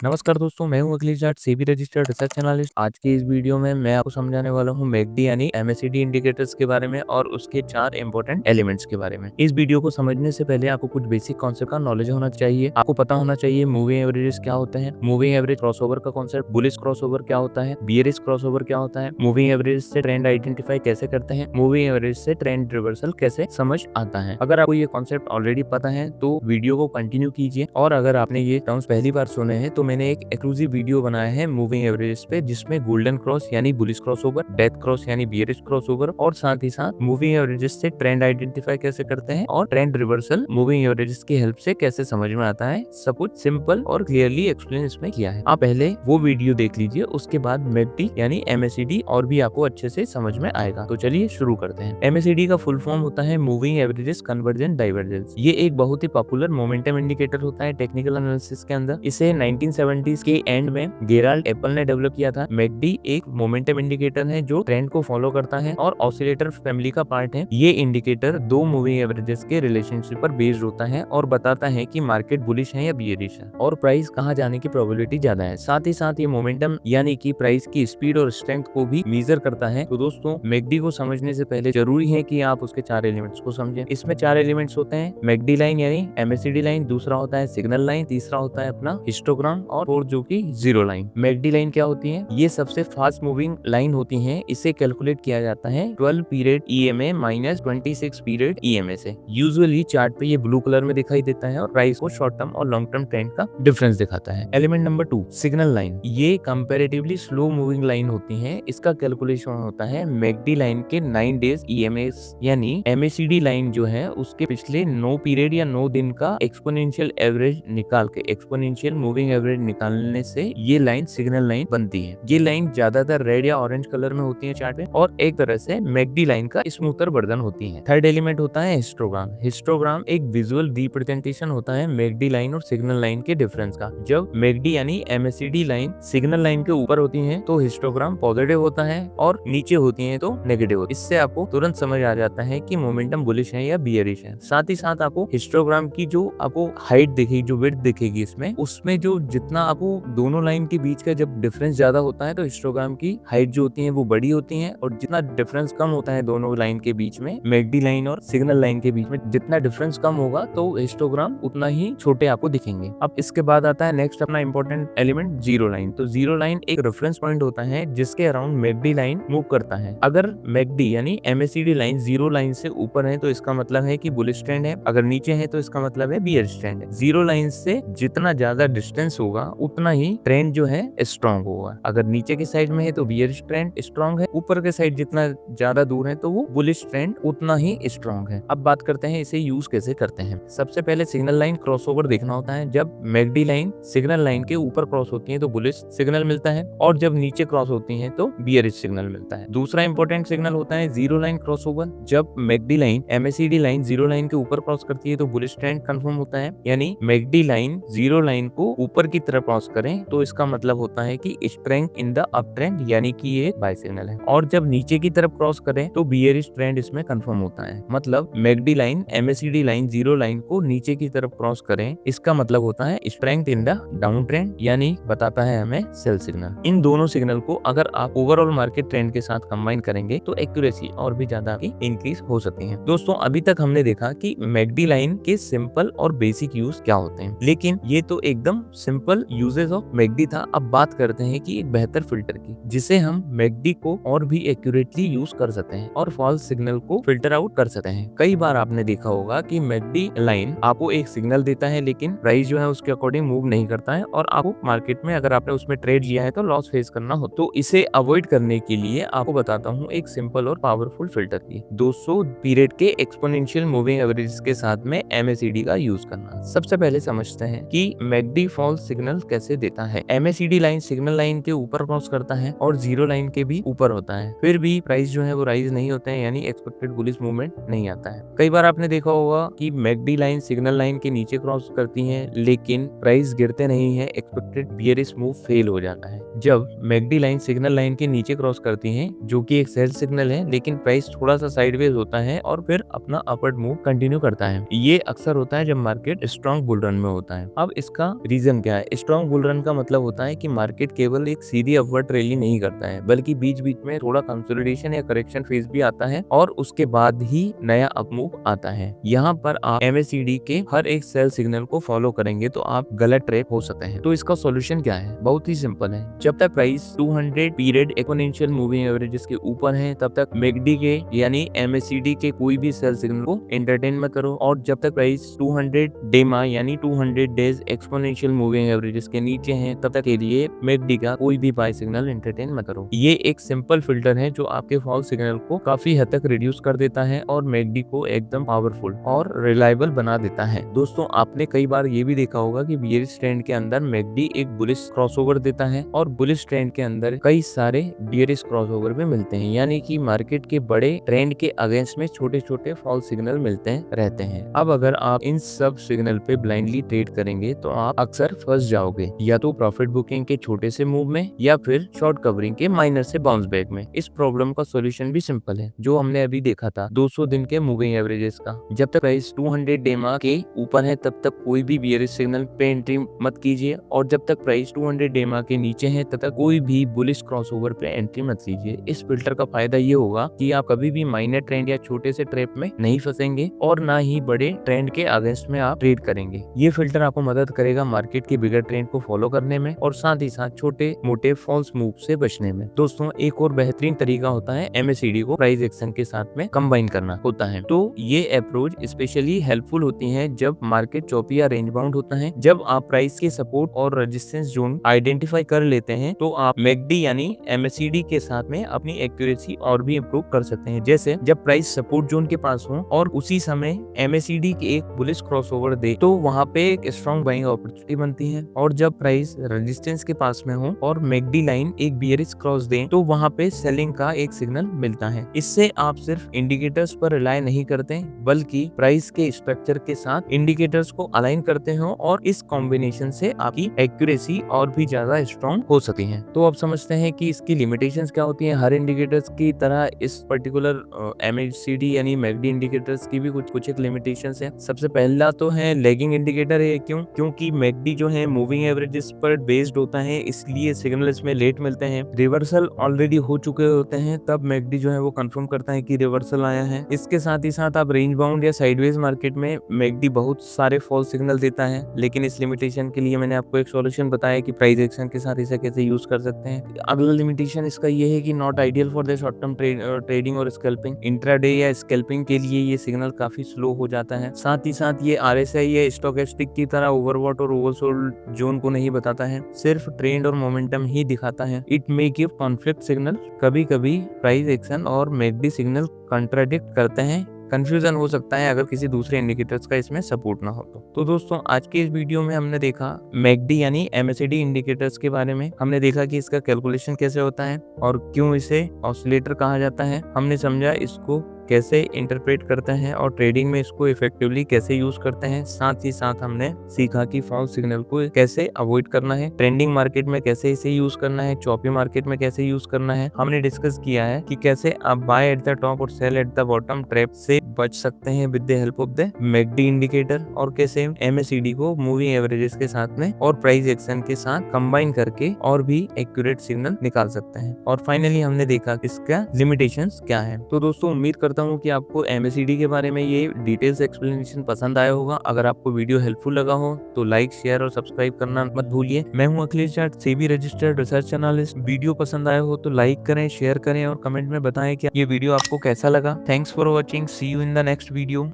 नमस्कार दोस्तों, मैं हूं Akhilesh Jat, SEBI registered research analyst. आज की इस वीडियो में मैं आपको समझाने वाला हूं मैकडी यानी एमएसीडी इंडिकेटर्स के बारे में और उसके 4 इंपॉर्टेंट एलिमेंट्स के बारे में। इस वीडियो को समझने से पहले आपको कुछ बेसिक कॉन्सेप्ट का नॉलेज होना चाहिए। आपको पता होना चाहिए मूविंग एवरेजेस क्या होते हैं, मूविंग एवरेज क्रॉसओवर का कॉन्सेप्ट, बुलिश क्रॉसओवर क्या होता है, बियरिश क्रॉसओवर क्या होता है, मूविंग एवरेज से ट्रेंड आइडेंटिफाई कैसे करते हैं, मूविंग एवरेज से ट्रेंड रिवर्सल कैसे समझ आता है। अगर आपको ये कॉन्सेप्ट ऑलरेडी पता है तो वीडियो को कंटिन्यू कीजिए, और अगर आपने ये टर्म्स पहली बार सुने हैं तो मैंने एक एक्सक्लूसिव वीडियो बनाया है मूविंग एवरेज पे, जिसमें गोल्डन क्रॉस यानी बुलिश क्रॉसओवर, डेथ क्रॉस यानी बियरिश क्रॉसओवर और साथ ही साथ मूविंग एवरेजेस से ट्रेंड आइडेंटिफाई कैसे करते हैं और ट्रेंड रिवर्सल मूविंग एवरेजेस की हेल्प से कैसे समझ में आता है, सब कुछ सिंपल और क्लियरली एक्सप्लेन इसमें किया है। आप पहले वो वीडियो देख लीजिए, उसके बाद मैकडी यानी एमएसीडी और भी आपको अच्छे से समझ में आएगा। तो चलिए शुरू करते हैं। एमएसीडी का फुल फॉर्म होता है मूविंग एवरेजेस कन्वर्जेंट डाइवर्जेंस। ये एक बहुत ही पॉपुलर मोमेंटम इंडिकेटर होता है टेक्निकल एनालिसिस के अंदर। इसे 1970s के एंड में गेराल्ड एप्पल ने डेवलप किया था। मैकडी एक मोमेंटम इंडिकेटर है जो ट्रेंड को फॉलो करता है और ऑसिलेटर फैमिली का पार्ट है। ये इंडिकेटर दो मूविंग एवरेजेस के रिलेशनशिप पर बेस्ड होता है और बताता है कि मार्केट बुलिश है या बियरिश है और प्राइस कहां जाने की प्रोबेबिलिटी ज्यादा है। साथ ही साथ ये मोमेंटम यानी कि प्राइस की स्पीड और स्ट्रेंथ को भी मेजर करता है। तो दोस्तों, मैकडी को समझने से पहले जरूरी है कि आप उसके 4 एलिमेंट्स को समझें। इसमें 4 एलिमेंट्स होते हैं। मैकडी लाइन यानी एमएसीडी लाइन, दूसरा होता है सिग्नल लाइन, तीसरा होता है अपना हिस्टोग्राम और फोर्थ जो कि जीरो लाइन। मैकडी लाइन क्या होती है? ये सबसे फास्ट मूविंग लाइन होती है। इसे कैलकुलेट किया जाता है 12 period EMA minus 26 period EMA से। यूजुअली चार्ट पे ये ब्लू कलर में दिखाई देता है और प्राइस को शॉर्ट टर्म और लॉन्ग टर्म ट्रेंड का डिफरेंस दिखाता है। Element number 2, signal line. ये कंपैरेटिवली स्लो मूविंग लाइन होती है। इसका कैलकुलेशन होता है मैकडी लाइन के 9 डेज ईएमए यानी एमएसीडी लाइन जो है उसके पिछले 9 पीरियड या 9 दिन का एक्सपोनेंशियल एवरेज निकाल के, एक्सपोनेंशियल मूविंग एवरेज निकालने से ये लाइन सिग्नल लाइन बनती है। ये लाइन ज्यादातर रेड या ऑरेंज कलर में होती है चार्ट में और एक तरह से मैकडी लाइन का स्मूथर वर्जन होती है। थर्ड एलिमेंट होता है हिस्टोग्राम। हिस्टोग्राम एक विजुअल रिप्रेजेंटेशन होता है मैकडी लाइन और सिग्नल लाइन के डिफरेंस का। जब मैकडी यानी एमएसीडी लाइन सिग्नल लाइन के ऊपर होती है तो हिस्टोग्राम पॉजिटिव होता है और नीचे होती है तो नेगेटिव। इससे आपको तुरंत समझ आ जाता है कि मोमेंटम बुलिश है या बियरिश है। साथ ही साथ आपको हिस्टोग्राम की जो आपको हाइट दिखेगी, जो विड्थ दिखेगी इसमें, उसमें जो जितना आपको दोनों लाइन के बीच का जब डिफरेंस ज्यादा होता है तो हिस्टोग्राम की हाइट जो होती है वो बड़ी होती है, और जितना डिफरेंस कम होता है दोनों लाइन के बीच में, मैकडी लाइन और सिग्नल लाइन के बीच में जितना डिफरेंस कम होगा तो हिस्टोग्राम उतना ही छोटे आपको दिखेंगे। अब इसके बाद आता है नेक्स्ट अपना इंपॉर्टेंट एलिमेंट, जीरो लाइन। तो जीरो लाइन एक रेफरेंस पॉइंट होता है जिसके अराउंड मैकडी लाइन मूव करता है। अगर मैकडी यानी एमएसीडी लाइन जीरो लाइन से ऊपर है तो इसका मतलब है कि बुलिश ट्रेंड है, अगर नीचे है तो इसका मतलब है बियरिश ट्रेंड है। जीरो लाइन से जितना ज्यादा डिस्टेंस होगा उतना ही ट्रेंड जो है स्ट्रॉन्ग होगा। अगर नीचे की साइड में है तो बियरिश ट्रेंड स्ट्रॉन्ग है, ऊपर के साइड जितना ज्यादा दूर है तो वो बुलिश ट्रेंड उतना ही स्ट्रॉन्ग है। अब बात करते हैं इसे यूज कैसे करते हैं। सबसे पहले सिग्नल लाइन क्रॉसओवर देखना होता है। जब मैकडी लाइन सिग्नल लाइन के ऊपर क्रॉस होती है तो बुलिश सिग्नल मिलता है, और जब नीचे क्रॉस होती है तो बियरिश सिग्नल मिलता है। दूसरा इंपॉर्टेंट सिग्नल होता है जीरो लाइन क्रॉसओवर। जब McD line MACD line zero line के ऊपर क्रॉस करती है तो बुलिश ट्रेंड कंफर्म होता है, यानी मैकडी लाइन जीरो लाइन को ऊपर की तरफ क्रॉस करें तो इसका मतलब होता है कि strength in the up trend, यानी कि ये बाय सिग्नल है। और जब नीचे की तरफ क्रॉस करें तो बियरिश ट्रेंड इसमें कंफर्म होता है। मतलब McD line MACD line zero line को नीचे की तरफ क्रॉस करें, इसका मतलब होता है strength in the down trend, यानी बताता है हमें सेल सिग्नल। इन दोनों सिग्नल को अगर आप ओवरऑल मार्केट ट्रेंड के साथ कंबाइन करेंगे तो एक्यूरेसी और भी ज्यादा इंक्रीज हो सकती है। दोस्तों, अभी तक हमने देखा कि मैकडी लाइन के सिंपल और बेसिक यूज क्या होते हैं, लेकिन ये तो एकदम सिंपल यूजेस ऑफ मैकडी था। अब बात करते हैं कि एक बेहतर फिल्टर की, जिसे हम मैकडी को और भी एक्यूरेटली यूज कर सकते हैं और फॉल्स सिग्नल को फिल्टर आउट कर सकते हैं। कई बार आपने देखा होगा कि मैकडी लाइन आपको एक सिग्नल देता है लेकिन प्राइस जो है उसके अकॉर्डिंग मूव नहीं करता है, और आपको मार्केट में अगर आपने उसमें ट्रेड लिया है तो लॉस फेस करना हो। तो इसे अवॉइड करने के लिए आपको बताता हूँ एक सिंपल और पावरफुल फिल्टर की। 200 पीरियड के एक्सपोनेंशियल मूविंग एवरेज के साथ में एमएसीडी का यूज करना। सबसे पहले समझते हैं कि मैकडी फॉल्स सिग्नल कैसे देता है। एमएसीडी लाइन सिग्नल लाइन के ऊपर क्रॉस करता है और जीरो लाइन के भी ऊपर होता है, फिर भी प्राइस जो है वो राइज नहीं होते हैं, यानी एक्सपेक्टेड बुलिश मूवमेंट नहीं आता है। कई बार आपने देखा होगा कि मैकडी लाइन सिग्नल लाइन के नीचे क्रॉस करती है लेकिन प्राइस गिरते नहीं है, एक्सपेक्टेड बियरिश मूव फेल हो जाता है। जब मैकडी लाइन सिग्नल लाइन के नीचे क्रॉस करती है, जो कि एक सेल सिग्नल है, लेकिन प्राइस थोड़ा सा साइडवेज होता है और फिर अपना अपवर्ड मूव कंटिन्यू करता है। ये अक्सर होता है जब मार्केट स्ट्रॉन्ग बुल रन में होता है। अब इसका रीजन क्या है? स्ट्रॉन्ग बुल रन का मतलब होता है कि मार्केट केवल एक सीधी अपवर्ड रैली नहीं करता है, बल्कि बीच बीच में थोड़ा कंसोलिडेशन या करेक्शन फेज भी आता है और उसके बाद ही नया अपमूव आता है। यहाँ पर आप MACD के हर एक सेल सिग्नल को फॉलो करेंगे तो आप गलत ट्रैप हो सकते हैं। तो इसका सॉल्यूशन क्या है? बहुत ही सिंपल है। जब तक price 200 period exponential moving averages के ऊपर है, तब तक MACD के यानी MACD के कोई भी सेल सिग्नल को एंटरटेन मत करो, और जब तक प्राइस 200 डेमा यानी 200 डेज एक्सपोनेंशियल मूविंग एवरेजेस के नीचे है, तब तक के लिए MACD का कोई भी बाय सिग्नल एंटरटेन मत करो। ये एक सिंपल फिल्टर है जो आपके फॉल सिग्नल को काफी हद तक रिड्यूस कर देता है और MACD को एकदम पावरफुल और रिलायबल बना देता है। दोस्तों, आपने कई बार ये भी देखा होगा कि बियरिश ट्रेंड के अंदर MACD एक बुलिश क्रॉसओवर देता है और बुलिश ट्रेंड के अंदर कई सारे बियरिश क्रॉसओवर भी मिलते हैं, यानी कि मार्केट के बड़े ट्रेंड के अगेंस्ट में छोटे छोटे फॉल सिग्नल मिलते रहते हैं। अब अगर आप इन सब सिग्नल पे ब्लाइंडली ट्रेड करेंगे तो आप अक्सर फंस जाओगे, या तो प्रॉफिट बुकिंग के छोटे से मूव में या फिर शॉर्ट कवरिंग के माइनर से बाउंस बैक में। इस प्रॉब्लम का सॉल्यूशन भी सिंपल है, जो हमने अभी देखा था 200 दिन के मूविंग एवरेजेस का। जब तक प्राइस 200 डेमा के ऊपर है, तब तक कोई भी बियरिश सिग्नल पे एंट्री मत कीजिए, और जब तक प्राइस 200 डेमा के नीचे है, तब तक कोई भी बुलिश क्रॉसओवर पे एंट्री मत लीजिए। इस फिल्टर का फायदा ये होगा कि आप कभी भी माइनर ट्रेंड या छोटे से ट्रैप में नहीं फंसेंगे और ना ही बड़े ट्रेंड के अगेंस्ट में आप ट्रेड करेंगे। ये फिल्टर आपको मदद करेगा मार्केट के बिगर ट्रेंड को फॉलो करने में और साथ ही साथ छोटे मोटे फॉल्स मूव से बचने में। दोस्तों, एक और बेहतरीन तरीका होता है MACD को प्राइस एक्शन के साथ में कंबाइन करना होता है। तो ये अप्रोच स्पेशली हेल्पफुल होती है जब मार्केट चौपी या रेंज बाउंड होता है। जब आप प्राइस के सपोर्ट और रेजिस्टेंस जोन आइडेंटिफाई कर लेते हैं, तो आप MACD यानी MACD के साथ में अपनी एक्यूरेसी और भी इम्प्रूव कर सकते हैं। जैसे जब प्राइस सपोर्ट जोन के पास हो और उसी समय MACD की एक बुलिश क्रॉसओवर दे, तो वहां पे एक स्ट्रॉन्ग बाइंग अपॉर्चुनिटी बनती है, और जब प्राइस रेजिस्टेंस के पास में हो और MACD लाइन एक बियरिश क्रॉस दे, तो वहां पे सेलिंग का एक सिग्नल मिलता है। इससे आप सिर्फ इंडिकेटर्स पर रिलाय नहीं करते, बल्कि प्राइस के स्ट्रक्चर के साथ इंडिकेटर्स को अलाइन करते हो, और इस कॉम्बिनेशन से आपकी एक्यूरेसी और भी ज्यादा स्ट्रॉन्ग हो सकती है। तो अब समझते हैं कि इसकी लिमिटेशंस क्या होती हैं। हर इंडिकेटर्स की तरह इस पर्टिकुलर MACD यानी MACD इंडिकेटर्स की भी कुछ एक लिमिटेशंस है। सबसे पहला तो है लैगिंग इंडिकेटर है। क्योंकि MACD जो है मूविंग एवरेजेस पर बेस्ड होता है, इसलिए सिग्नल इसमें लेट मिलते हैं। रिवर्सल ऑलरेडी हो चुके होते हैं, तब MACD जो है वो कंफर्म करता है कि रिवर्सल आया है। इसके साथ ही साथ आप रेंज बाउंड या साइडवेज मार्केट में MACD बहुत सारे फॉल्स सिग्नल देता है, लेकिन इस लिमिटेशन के लिए मैंने आपको एक सॉल्यूशन बताया कि प्राइस एक्शन के साथ इसे कैसे यूज कर सकते हैं। अगला लिमिटेशन इसका ये है कि not ideal for the short term trading और स्कैल्पिंग। इंट्राडे या स्कैल्पिंग के लिए ये सिग्नल काफी स्लो हो जाता है। साथ ही साथ ये RSI या स्टोकेस्टिक की तरह ओवरबॉट और ओवरसोल्ड जोन को नहीं बताता है, सिर्फ ट्रेंड और मोमेंटम ही दिखाता है। It may give conflict signal. कभी कभी प्राइस एक्शन और MACD सिग्नल कंट्राडिक्ट करते हैं। कंफ्यूजन हो सकता है अगर किसी दूसरे इंडिकेटर्स का इसमें सपोर्ट ना हो तो दोस्तों, आज के इस वीडियो में हमने देखा MACD यानी MACD इंडिकेटर्स के बारे में। हमने देखा कि इसका कैलकुलेशन कैसे होता है और क्यों इसे ऑसिलेटर कहा जाता है। हमने समझा इसको कैसे इंटरप्रेट करते हैं और ट्रेडिंग में इसको इफेक्टिवली कैसे यूज करते हैं। साथ ही साथ हमने सीखा कि फॉल्स सिग्नल को कैसे अवॉइड करना है, ट्रेंडिंग मार्केट में कैसे इसे यूज करना है, चॉपी मार्केट में कैसे यूज करना है। हमने डिस्कस किया है कि कैसे आप buy at the top or sell at the bottom trap से बच सकते हैं with the help of the MACD indicator, और कैसे MACD को मूविंग एवरेजेस के साथ में और प्राइस एक्शन के साथ कंबाइन करके और भी एक्यूरेट सिग्नल निकाल सकते हैं। और फाइनली हमने देखा इसका लिमिटेशंस क्या है। तो दोस्तों, उम्मीद करता हूँ कि आपको MACD के बारे में ये डिटेल्स एक्सप्लेनेशन पसंद आया होगा। अगर आपको वीडियो हेल्पफुल लगा हो तो लाइक, शेयर और सब्सक्राइब करना मत भूलिए। मैं हूँ Akhilesh Jat, SEBI registered research analyst. Video पसंद आया हो तो लाइक करें, शेयर करें और कमेंट में बताएं कि ये वीडियो आपको कैसा लगा। Thanks for watching, see you in the next video.